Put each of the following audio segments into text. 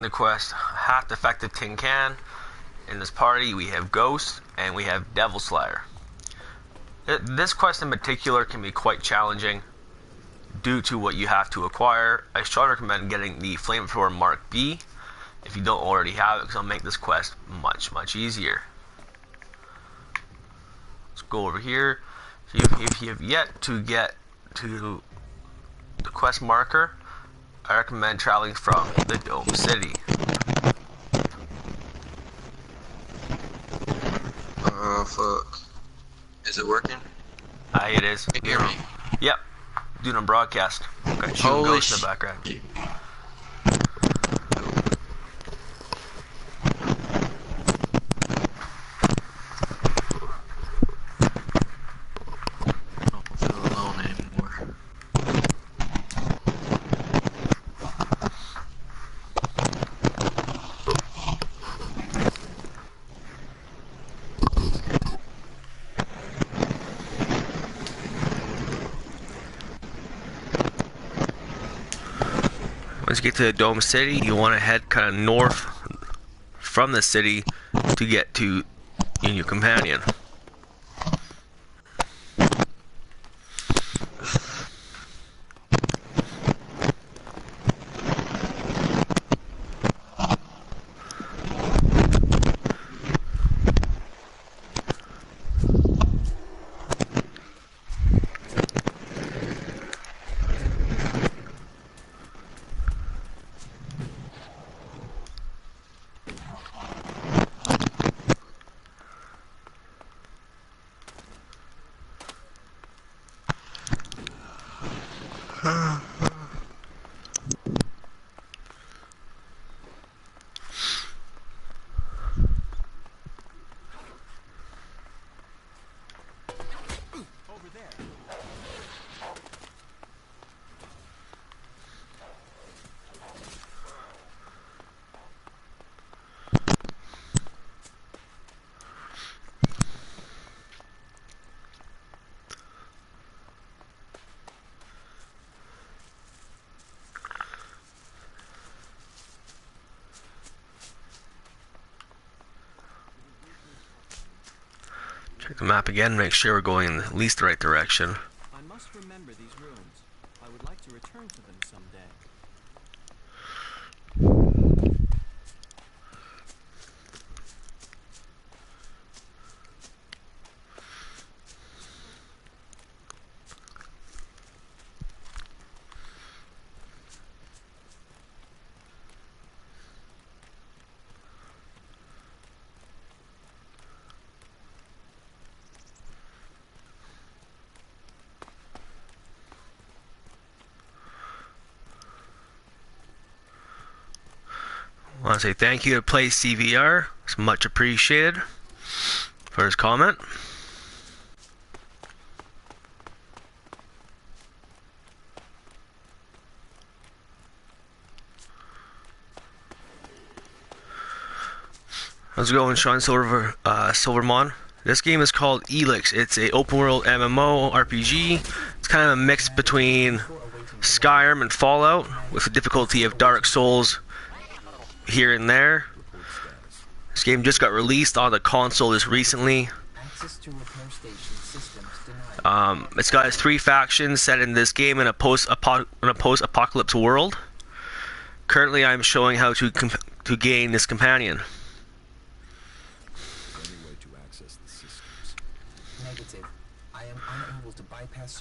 The quest Half Defective Tin Can. In this party we have Ghost and we have Devil Slayer. This quest in particular can be quite challenging due to what you have to acquire. I strongly recommend getting the Flamethrower Mark B if you don't already have it, because it'll make this quest much easier. Let's go over here. If you have yet to get to the quest marker, I recommend traveling from the Dome City. Oh fuck. Is it working? It is. Can you hear me? Yep. Doing a broadcast. Got two Holy ghosts in the background. I don't feel alone anymore. Once you get to the Dome City, you want to head kind of north from the city to get to your new companion. Check the map again, make sure we're going in at least the right direction. I must remember these ruins. I would like to return to them someday. I want to say thank you to Play CVR. It's much appreciated for his comment. How's it going, Sean Silvermon? This game is called Elex. It's a open world MMO RPG. It's kind of a mix between Skyrim and Fallout, with the difficulty of Dark Souls here and there. This game just got released on the console just recently. It's got its three factions set in this game in a post-apocalypse world. Currently, I'm showing how to gain this companion.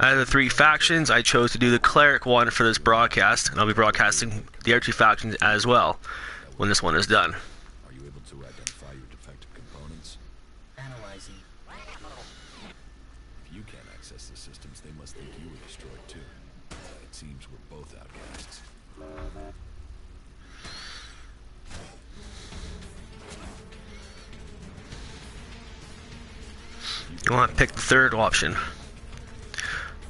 Out of the three factions, I chose to do the cleric one for this broadcast, and I'll be broadcasting the other two factions as well when this one is done. Are you able to identify your defective components? Analyzing. If you can't access the systems, they must think you were destroyed too. It seems we're both outcasts. You want to pick the third option.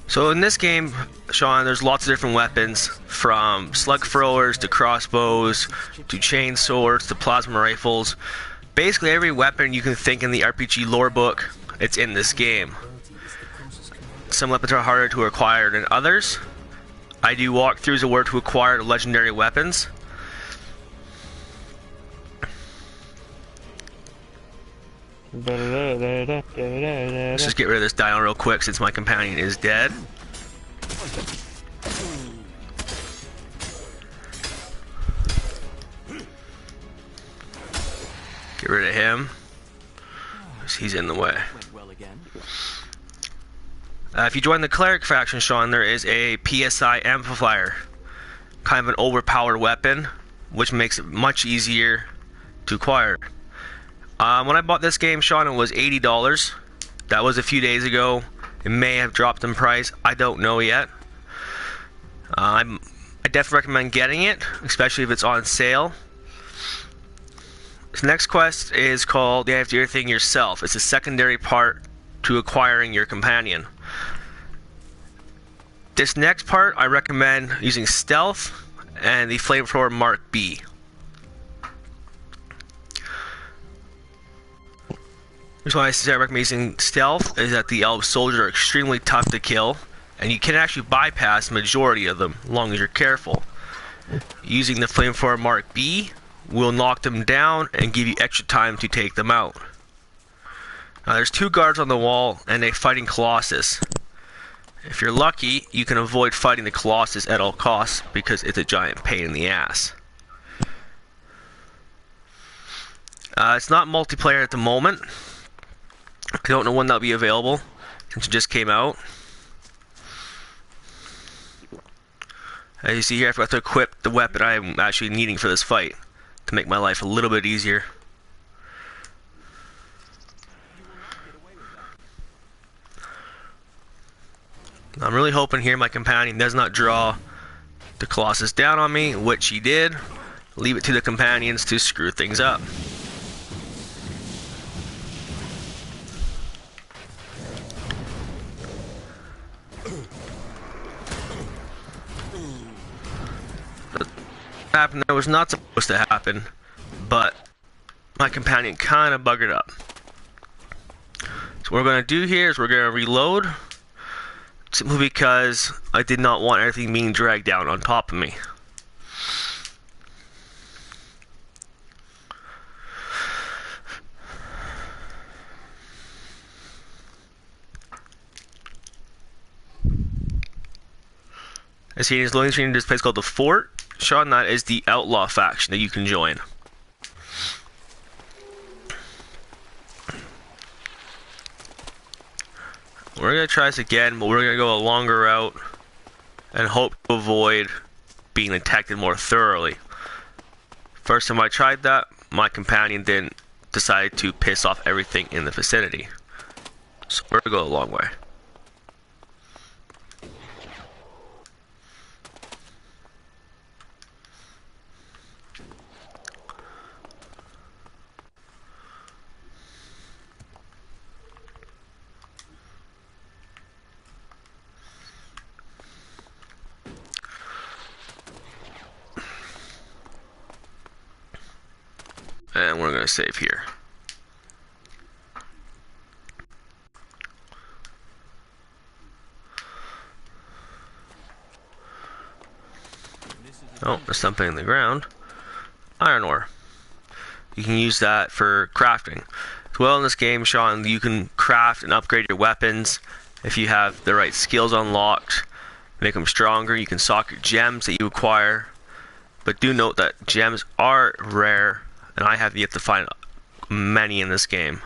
So in this game, Sean, there's lots of different weapons, from slug throwers to crossbows to chain swords to plasma rifles. Basically every weapon you can think in the RPG lore book, it's in this game. Some weapons are harder to acquire than others. I do walkthroughs of where to acquire the legendary weapons. Let's just get rid of this dino real quick since my companion is dead. Get rid of him, because he's in the way. If you join the Cleric faction, Sean, there is a PSI amplifier. Kind of an overpowered weapon, which makes it much easier to acquire. When I bought this game, Sean, it was $80. That was a few days ago. It may have dropped in price. I don't know yet. I definitely recommend getting it, especially if it's on sale. This next quest is called You Have to Do Everything Yourself. It's a secondary part to acquiring your companion. This next part, I recommend using Stealth and the Flamethrower Mark B. Here's why I say I recommend using Stealth, is that the elf soldiers are extremely tough to kill, and you can actually bypass the majority of them, as long as you're careful. Using the Flamethrower Mark B will knock them down and give you extra time to take them out. Now there's 2 guards on the wall and a fighting Colossus. If you're lucky, you can avoid fighting the Colossus at all costs because it's a giant pain in the ass. It's not multiplayer at the moment. I don't know when that'll be available since it just came out. As you see here, I forgot to equip the weapon I'm actually needing for this fight to make my life a little bit easier. I'm really hoping here my companion does not draw the Colossus down on me, which he did. Leave it to the companions to screw things up. Happened that was not supposed to happen, but my companion kind of buggered up. So what we're going to do here is we're going to reload, simply because I did not want everything being dragged down on top of me. As he is loading screen in this place called the Fort. Sean, that is the Outlaw faction that you can join. We're going to try this again, but we're going to go a longer route and hope to avoid being detected more thoroughly. First time I tried that, my companion didn't decide to piss off everything in the vicinity. So we're going to go a long way. And we're going to save here. Oh, there's something in the ground. Iron ore. You can use that for crafting. As well in this game, Sean, you can craft and upgrade your weapons if you have the right skills unlocked. Make them stronger. You can sock your gems that you acquire. But do note that gems are rare, and I have yet to find many in this game.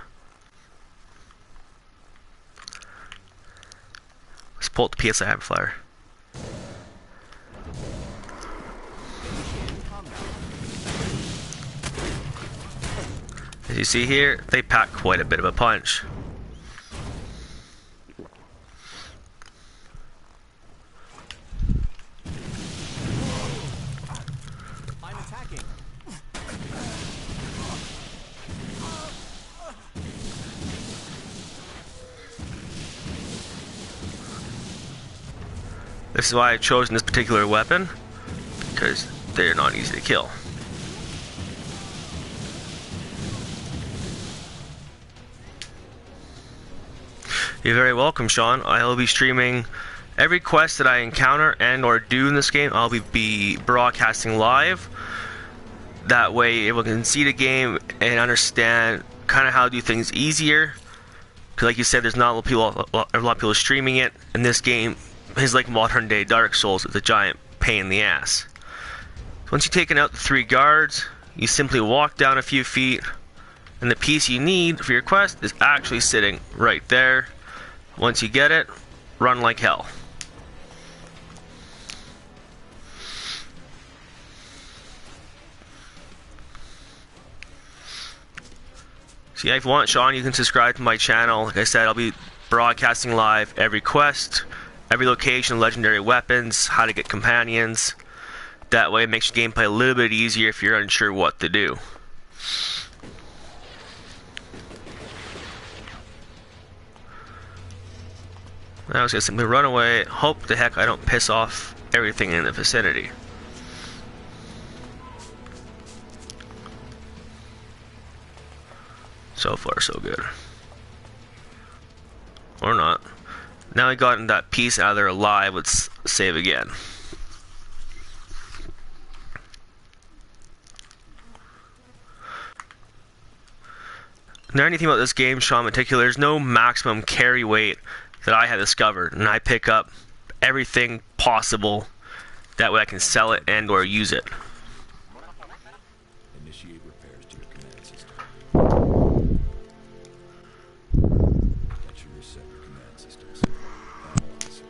Let's pull up the PSI amplifier. As you see here, they pack quite a bit of a punch. I'm attacking. This is why I've chosen this particular weapon, because they're not easy to kill. You're very welcome, Sean. I'll be streaming every quest that I encounter and or do in this game. I'll be broadcasting live. That way everyone can see the game and understand kind of how to do things easier. Because like you said, there's not a lot of people streaming it, and this game is like modern day Dark Souls. It's a giant pain in the ass. Once you've taken out the 3 guards, you simply walk down a few feet, and the piece you need for your quest is actually sitting right there. Once you get it, run like hell. So yeah, if you want, Sean, you can subscribe to my channel. Like I said, I'll be broadcasting live every quest, every location, legendary weapons, how to get companions. That way it makes your gameplay a little bit easier if you're unsure what to do. I was gonna simply run away, hope the heck I don't piss off everything in the vicinity. So far, so good. Or not. Now I got that piece out of there alive. Let's save again. Now, anything about this game, Sean, in particular, there's no maximum carry weight that I have discovered, and I pick up everything possible. That way I can sell it and or use it. Initiate repairs to your command system. That should reset your command systems. Analyze.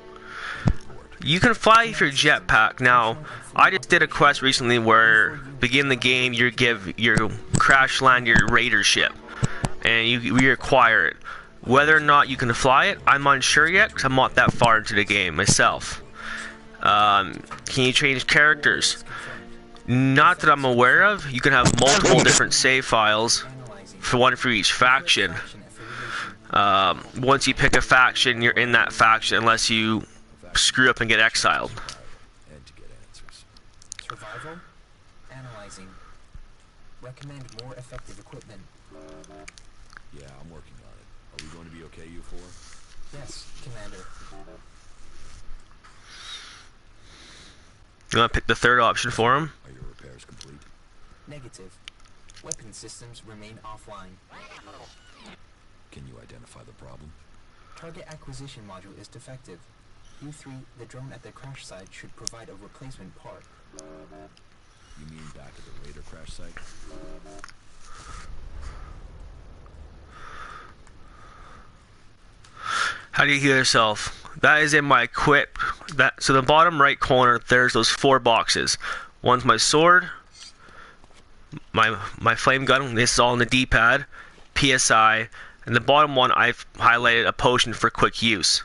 Report. You can fly with your jetpack. Now, I just did a quest recently where, begin the game, you crash land your raider ship, and you acquire it. Whether or not you can fly it, I'm unsure yet, because I'm not that far into the game myself. Can you change characters? Not that I'm aware of. You can have multiple different save files, one for each faction. Once you pick a faction, you're in that faction unless you screw up and get exiled. And to get answers. Survival? Analyzing. Recommend more effective equipment. Yeah, I'm working on it. Are we going to be okay, you four? Yes, Commander. You want to pick the third option for him? Are your repairs complete? Negative. Weapon systems remain offline. Can you identify the problem? Target acquisition module is defective. U3, the drone at the crash site, should provide a replacement part. You mean back at the raider crash site? How do you heal yourself? That is in my equip. So the bottom right corner, there's those 4 boxes. One's my sword, my flame gun. This is all in the D-pad, PSI, and the bottom one I've highlighted a potion for quick use.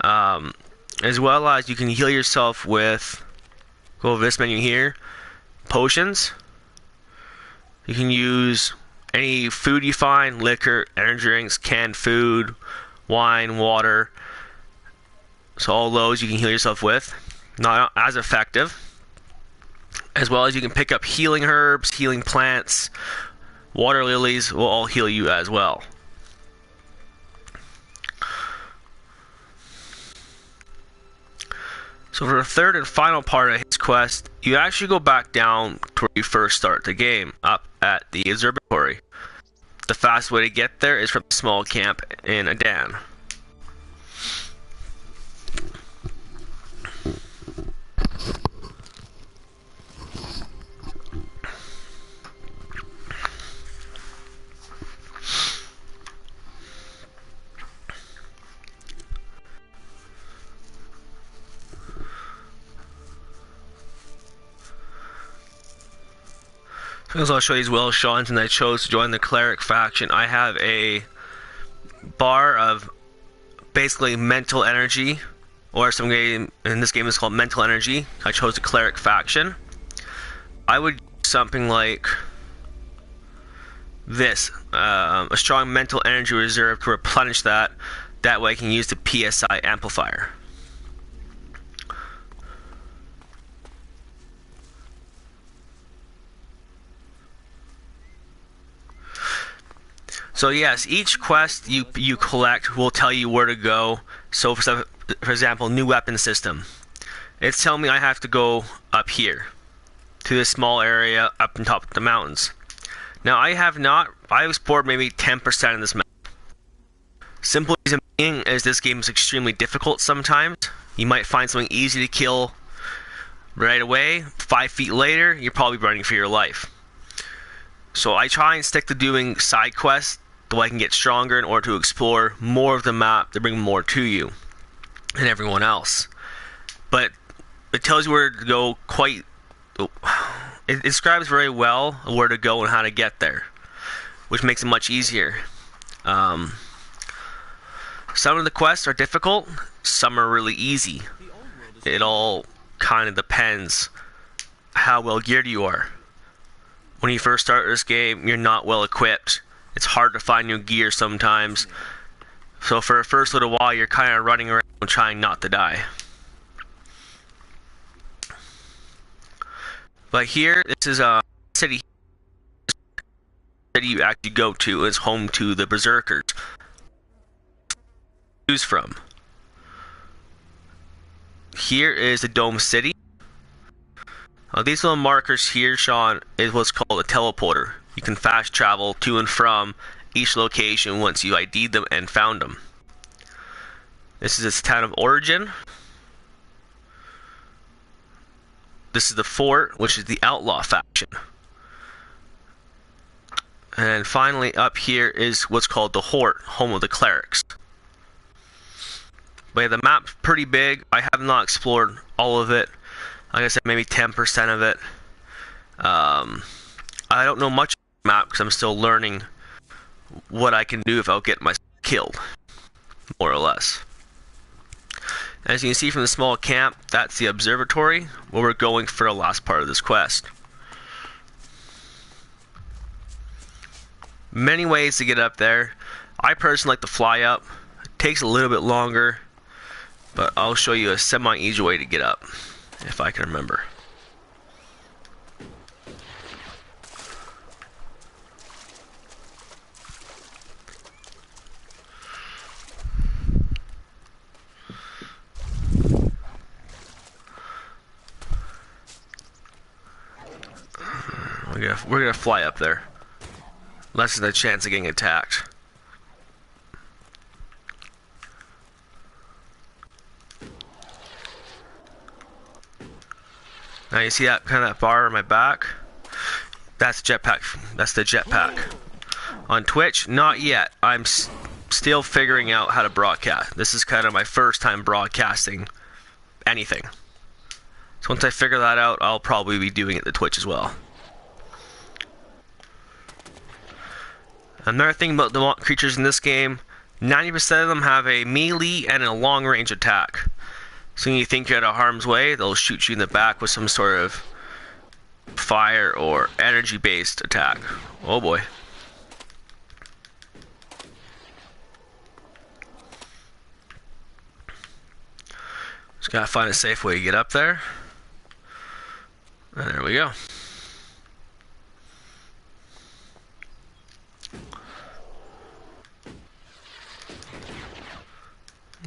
As well as you can heal yourself with, go over this menu here, potions. You can use any food you find, liquor, energy drinks, canned food, wine, water. So all those you can heal yourself with. Not as effective. As well as you can pick up healing herbs, healing plants. Water lilies will all heal you as well. So for the third and final part of his quest, you actually go back down to where you first start the game, up at the observatory. The fastest way to get there is from the small camp in Adan. As I'll show you as well, Sean, since I chose to join the cleric faction, I have a bar of basically mental energy, or some game in this game is called mental energy. I chose the cleric faction. I would use something like this, a strong mental energy reserve to replenish that. That way I can use the PSI amplifier. So yes, each quest you collect will tell you where to go. So for example, new weapon system. It's telling me I have to go up here to this small area up on top of the mountains. Now I explored maybe 10% of this map. Simple reason being is this game is extremely difficult sometimes. You might find something easy to kill right away. 5 feet later, you're probably running for your life. So I try and stick to doing side quests so I can get stronger in order to explore more of the map to bring more to you and everyone else. But it tells you where to go it describes very well where to go and how to get there, which makes it much easier. Some of the quests are difficult, some are really easy. It all kind of depends how well geared you are. When you first start this game, you're not well equipped. It's hard to find new gear sometimes. So for the first little while, you're kind of running around trying not to die. But here, this is a city you actually go to. It's home to the Berserkers. Choose from. Here is the Dome City. These little markers here, Sean, is what's called a teleporter. You can fast travel to and from each location once you ID'd them and found them. This is its town of origin. This is the fort, which is the outlaw faction. And finally up here is what's called the Hort, home of the clerics. But yeah, the map's pretty big. I have not explored all of it. Like I said, maybe 10% of it. I don't know much of the map because I'm still learning what I can do if I'll get myself killed, more or less. As you can see from the small camp, that's the observatory where we're going for the last part of this quest. Many ways to get up there. I personally like to fly up. It takes a little bit longer, but I'll show you a semi-easy way to get up, if I can remember. We're gonna fly up there. Less than a chance of getting attacked. Now you see that kind of that bar on my back? That's jetpack. That's the jetpack. On Twitch, not yet. I'm still figuring out how to broadcast. This is kind of my first time broadcasting anything. So once I figure that out, I'll probably be doing it to Twitch as well. Another thing about the creatures in this game, 90% of them have a melee and a long range attack. So when you think you're out of harm's way, they'll shoot you in the back with some sort of fire or energy based attack. Oh boy. Just gotta find a safe way to get up there. And there we go.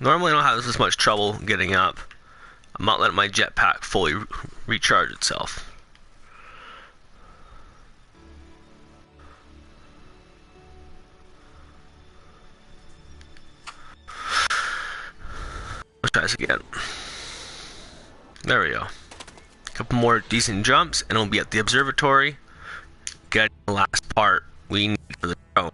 Normally I don't have this much trouble getting up. I'm not letting my jetpack fully recharge itself. Let's try this again. There we go. A couple more decent jumps and we'll be at the observatory. Getting the last part we need for the drone.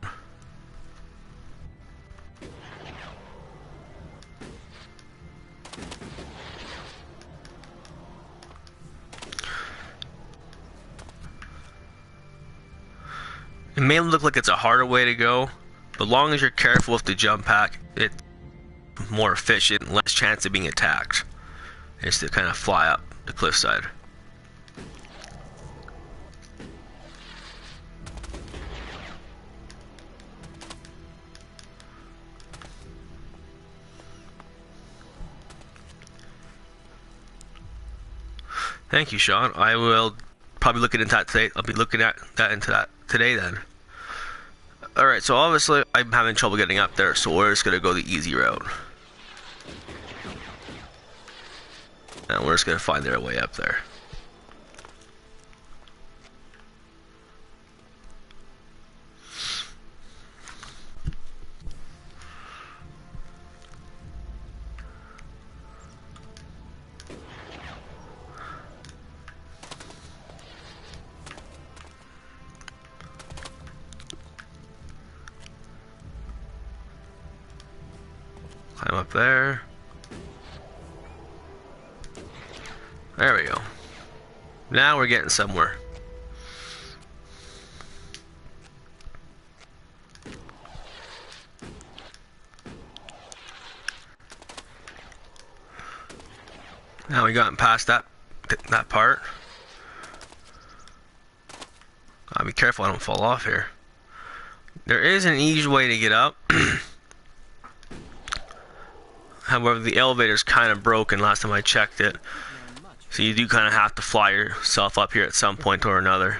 It may look like it's a harder way to go, but as long as you're careful with the jump pack, it's more efficient, less chance of being attacked. It's to kind of fly up the cliffside. Thank you, Sean. I will probably look into that today. I'll be looking at that today then. Alright, so obviously I'm having trouble getting up there, so we're just gonna go the easy route. And we're just gonna find their way up there. Climb up there. There we go. Now we're getting somewhere. Now we gotten past that part. Gotta be careful I don't fall off here. There is an easy way to get up. However, the elevator's kind of broken last time I checked it. So you do kind of have to fly yourself up here at some point or another.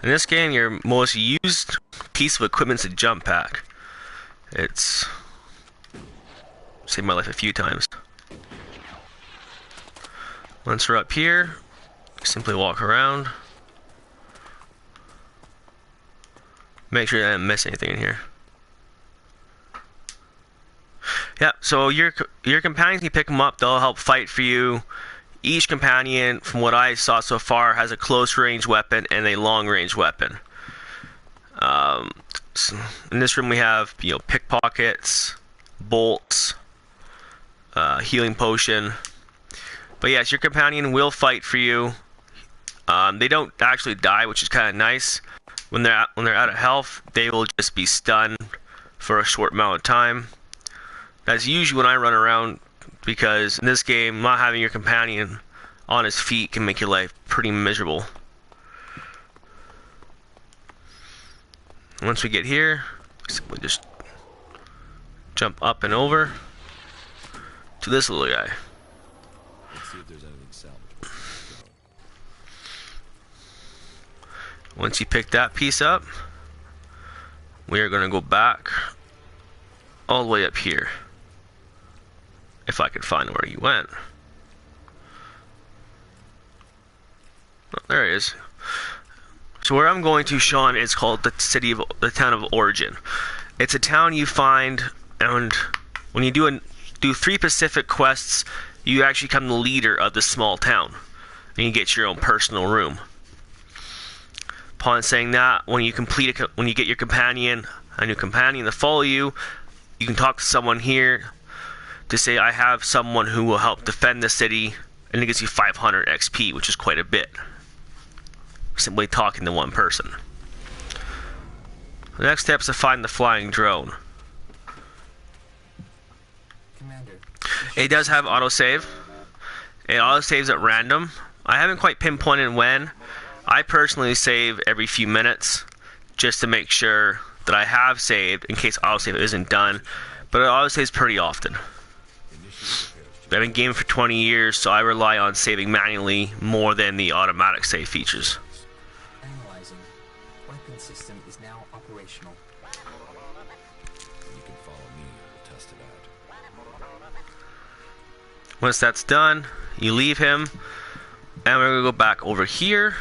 In this game, your most used piece of equipment is a jump pack. It's saved my life a few times. Once we're up here, simply walk around. Make sure I didn't miss anything in here. Yeah, so your companions, you pick them up, they'll help fight for you. Each companion, from what I saw so far, has a close range weapon and a long range weapon. So in this room we have, pickpockets, bolts, healing potion. But yes, your companion will fight for you. They don't actually die, which is kind of nice. When they're out of health, they will just be stunned for a short amount of time. That's usually when I run around, because in this game, not having your companion on his feet can make your life pretty miserable. Once we get here, we just jump up and over to this little guy. Let's see if there's anything salvageable. Once you pick that piece up, we are going to go back all the way up here. If I could find where he went. Oh, there he is. So where I'm going to, Sean, is called the town of Origin. It's a town you find, and when you do 3 Pacific quests, you actually become the leader of the small town, and you get your own personal room. Upon saying that, when you get your companion, a new companion to follow you, you can talk to someone here to say, I have someone who will help defend the city, and it gives you 500 XP, which is quite a bit. Simply talking to one person. The next step is to find the flying drone. Commander. It does have autosave. It autosaves at random. I haven't quite pinpointed when. I personally save every few minutes just to make sure that I have saved in case autosave isn't done, but it autosaves pretty often. I've been gaming for 20 years, so I rely on saving manually more than the automatic save features. Analyzing. Weapon system is now operational. You can follow me to test it out. Once that's done, you leave him, and we're going to go back over here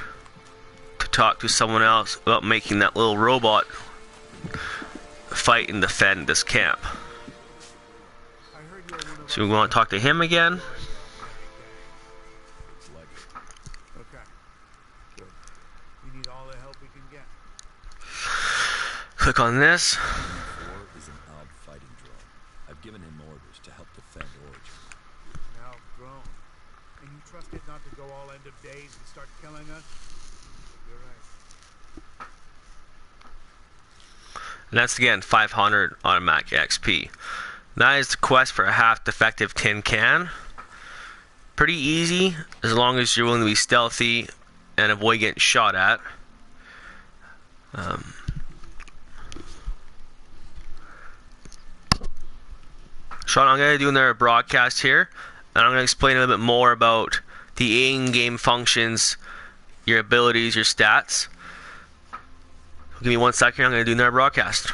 to talk to someone else about making that little robot fight and defend this camp. So we want to talk to him again. It's like it. Okay. Good. We need all the help we can get. Click on this. 4 is an odd fighting drone. I've given him orders to help defend Origin. Now grown. And you trust it not to go all end of days and start killing us? You're right. And that's again 500 automatic XP. That is the quest for a Half Defective Tin Can. Pretty easy as long as you're willing to be stealthy and avoid getting shot at. Sean, I'm going to do another broadcast here, and I'm going to explain a little bit more about the in-game functions, your abilities, your stats. Give me 1 second, I'm going to do another broadcast.